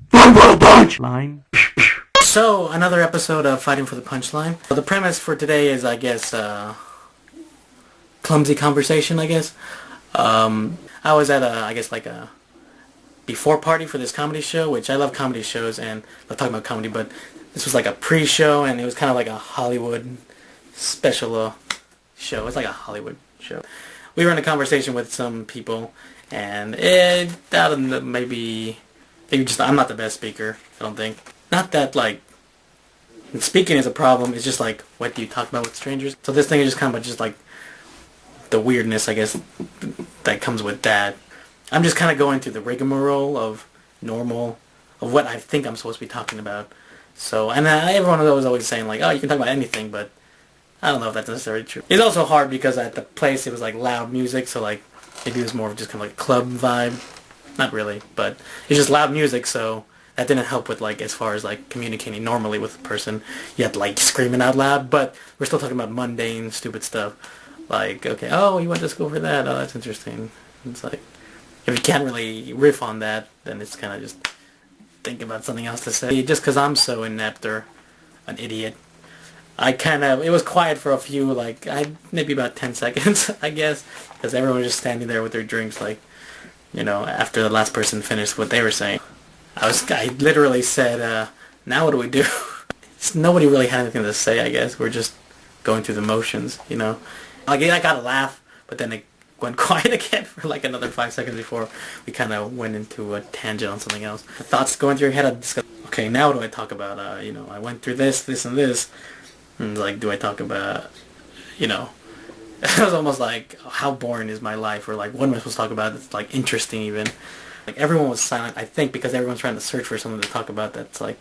Punchline. So, another episode of Fighting for the Punchline. The premise for today is, I guess, clumsy conversation, I guess. I was at a before party for this comedy show, which I love comedy shows and love talking about comedy, but this was like a pre-show and it was kind of like a Hollywood special show. It's like a Hollywood show. We were in a conversation with some people and maybe just, I'm not the best speaker, I don't think. Not that, like, speaking is a problem, it's just, like, what do you talk about with strangers? So this thing is just kind of just, like, the weirdness, I guess, that comes with that. I'm just kind of going through the rigmarole of what I think I'm supposed to be talking about. So, and everyone was always saying, like, oh, you can talk about anything, but I don't know if that's necessarily true. It's also hard because at the place it was, like, loud music, so, like, maybe it was more of just kind of like a club vibe. Not really, but it's just loud music, so that didn't help with, like, as far as, like, communicating normally with a person. You have to, like, screaming out loud, but we're still talking about mundane, stupid stuff. Like, okay, oh, you went to school for that? Oh, that's interesting. It's like, if you can't really riff on that, then it's kind of just think about something else to say. Just because I'm so inept or an idiot, it was quiet for a few, like, maybe about 10 seconds, I guess, because everyone was just standing there with their drinks, like, you know, after the last person finished what they were saying. I literally said, now what do we do? Nobody really had anything to say, I guess. We're just going through the motions, you know. Like, I got a laugh, but then it went quiet again for like another 5 seconds before we kind of went into a tangent on something else. The thoughts going through your head, I discuss, okay, now what do I talk about? You know, I went through this, and this. And like, do I talk about, you know, it was almost like, how boring is my life? Or like, what am I supposed to talk about that's like interesting even? Like, everyone was silent, I think, because everyone's trying to search for something to talk about that's like,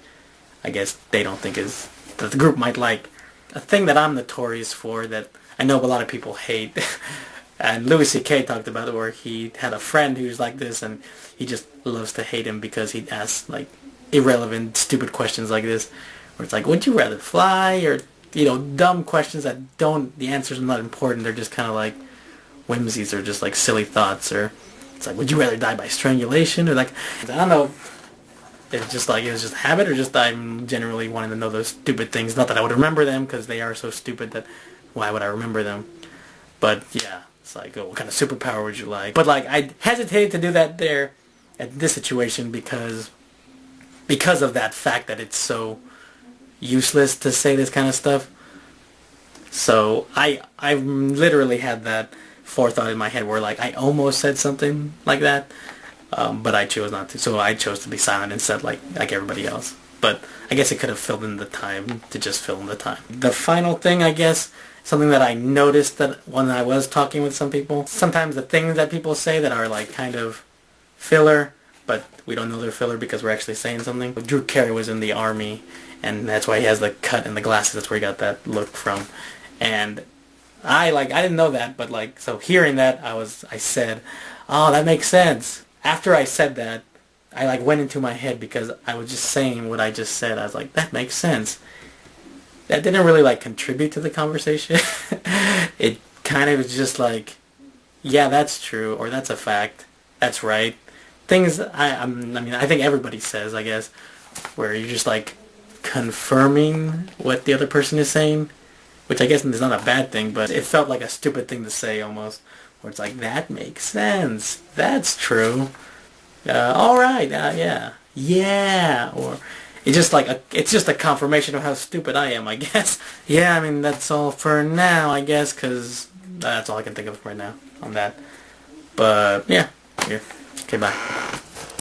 I guess they don't think is, that the group might like. A thing that I'm notorious for that I know a lot of people hate, and Louis C.K. talked about it, where he had a friend who's like this, and he just loves to hate him because he asks like irrelevant, stupid questions like this, where it's like, would you rather fly, or, you know, dumb questions that the answers are not important, they're just kind of like whimsies or just like silly thoughts, or it's like, would you rather die by strangulation, or like, I don't know, it's just like, it was just habit, or just I'm generally wanting to know those stupid things, not that I would remember them, because they are so stupid that why would I remember them? But yeah, it's like, oh, what kind of superpower would you like? But like, I hesitated to do that there at this situation because of that fact that it's so useless to say this kind of stuff. So I literally had that forethought in my head where like I almost said something like that, but I chose not to. So I chose to be silent and said like everybody else. But I guess it could have filled in the time to just fill in the time. The final thing, I guess, something that I noticed that when I was talking with some people, sometimes the things that people say that are like kind of filler, but we don't know they're filler because we're actually saying something. Drew Carey was in the army, and that's why he has the cut and the glasses. That's where he got that look from. And I didn't know that, but like, so hearing that, I said, oh, that makes sense. After I said that, I like went into my head because I was just saying what I just said. I was like, that makes sense. That didn't really like contribute to the conversation. It kind of was just like, yeah, that's true, or that's a fact. That's right. Things I mean, I think everybody says, I guess, where you're just like confirming what the other person is saying, which I guess is not a bad thing, but it felt like a stupid thing to say almost, where it's like, that makes sense. That's true. All right, yeah, or it's just a confirmation of how stupid I am, I guess. Yeah, I mean, that's all for now, I guess, because that's all I can think of right now on that. But yeah, here, okay, bye.